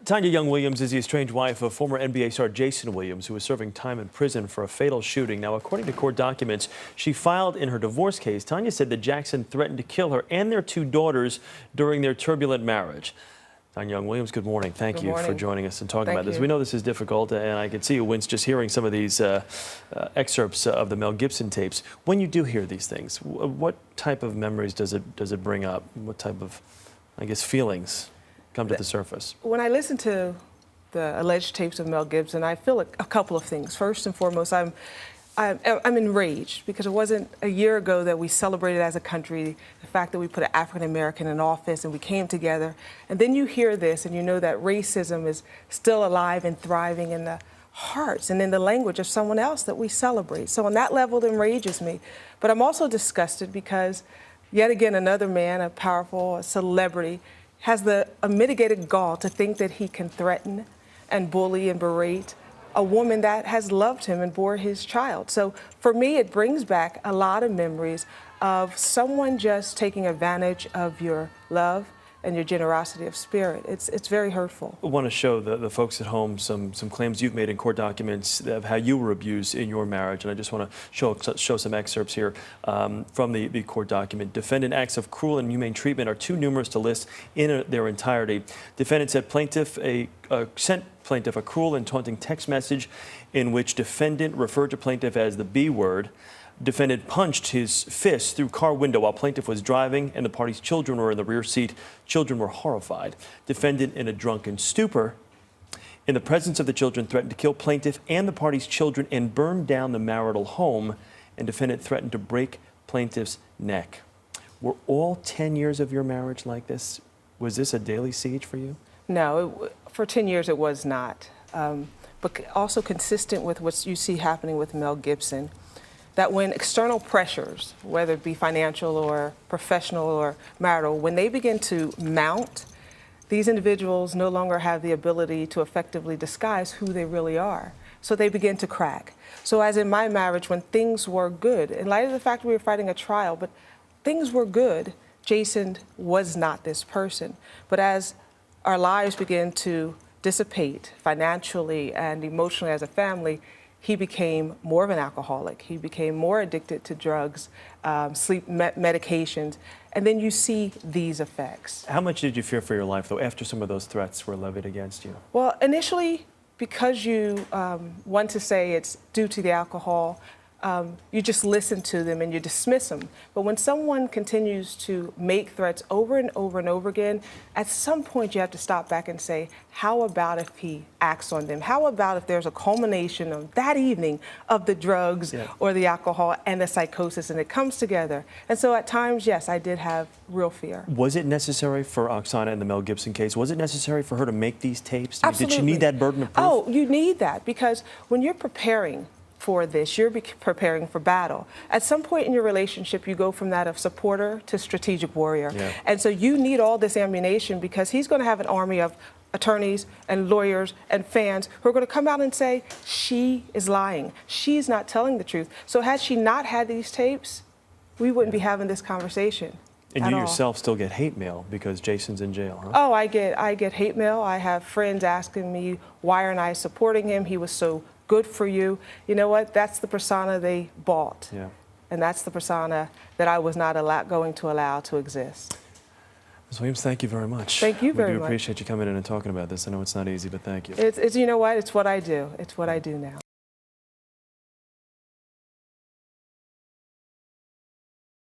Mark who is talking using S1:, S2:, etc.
S1: Tanya Young Williams is the estranged wife of former NBA star Jayson Williams, who was serving time in prison for a fatal shooting. Now, according to court documents she filed in her divorce case, Tanya said that Jackson threatened to kill her and their two daughters during their turbulent marriage. Tanya Young Williams, good morning. Thank you for joining us and talking about this. We know this is difficult, and I can see you wince just hearing some of these excerpts of the Mel Gibson tapes. When you do hear these things, what type of memories does it bring up? What type of, I guess, feelings come to the surface?
S2: When I listen to the alleged tapes of Mel Gibson, I feel a couple of things. First and foremost, I'm enraged because it wasn't a year ago that we celebrated as a country the fact that we put an African American in office and we came together. And then you hear this and you know that racism is still alive and thriving in the hearts and in the language of someone else that we celebrate. So on that level, it enrages me. But I'm also disgusted because yet again, another man, a powerful celebrity, has the unmitigated gall to think that he can threaten and bully and berate a woman that has loved him and bore his child. So for me, it brings back a lot of memories of someone just taking advantage of your love and your generosity of spirit. It's very hurtful.
S1: I want to show the folks at home some claims you've made in court documents of how you were abused in your marriage, and I just want to show some excerpts here from the court document. Defendant acts of cruel and inhumane treatment are too numerous to list in their entirety. Defendant said sent plaintiff a cruel and taunting text message in which defendant referred to plaintiff as the B word. Defendant punched his fist through car window while plaintiff was driving and the party's children were in the rear seat. Children were horrified. Defendant, in a drunken stupor, in the presence of the children, threatened to kill plaintiff and the party's children and burn down the marital home. And defendant threatened to break plaintiff's neck. Were all 10 years of your marriage like this? Was this a daily siege for you?
S2: No, for 10 years it was not. But also consistent with what you see happening with Mel Gibson, that when external pressures, whether it be financial or professional or marital, when they begin to mount, these individuals no longer have the ability to effectively disguise who they really are. So they begin to crack. So as in my marriage, when things were good, in light of the fact we were fighting a trial, but things were good, Jayson was not this person. But as our lives began to dissipate financially and emotionally as a family, he became more of an alcoholic. He became more addicted to drugs, sleep medications, and then you see these effects.
S1: How much did you fear for your life, though, after some of those threats were levied against you?
S2: Well, initially, because you want to say it's due to the alcohol, you just listen to them and you dismiss them. But when someone continues to make threats over and over and over again, at some point you have to stop back and say, how about if he acts on them? How about if there's a culmination of that evening of the drugs or the alcohol and the psychosis, and it comes together? And so at times, yes, I did have real fear.
S1: Was it necessary for Oksana in the Mel Gibson case? Was it necessary for her to make these tapes?
S2: Absolutely.
S1: Did she need that burden of proof?
S2: Oh, you need that, because when you're preparing for this, you're preparing for battle. At some point in your relationship, you go from that of supporter to strategic warrior. And so you need all this ammunition, because he's going to have an army of attorneys and lawyers and fans who are going to come out and say, she is lying. She's not telling the truth. So had she not had these tapes, we wouldn't be having this conversation.
S1: And you yourself still get hate mail because Jayson's in jail, huh?
S2: Oh, I get hate mail. I have friends asking me, why aren't I supporting him? He was so good for you. You know what? That's the persona they bought. And that's the persona that I was not going to allow to exist.
S1: Ms. Williams, thank you very much.
S2: Thank you very much.
S1: We do appreciate you coming in and talking about this. I know it's not easy, but thank you.
S2: It's you know what? It's what I do. It's what I do now.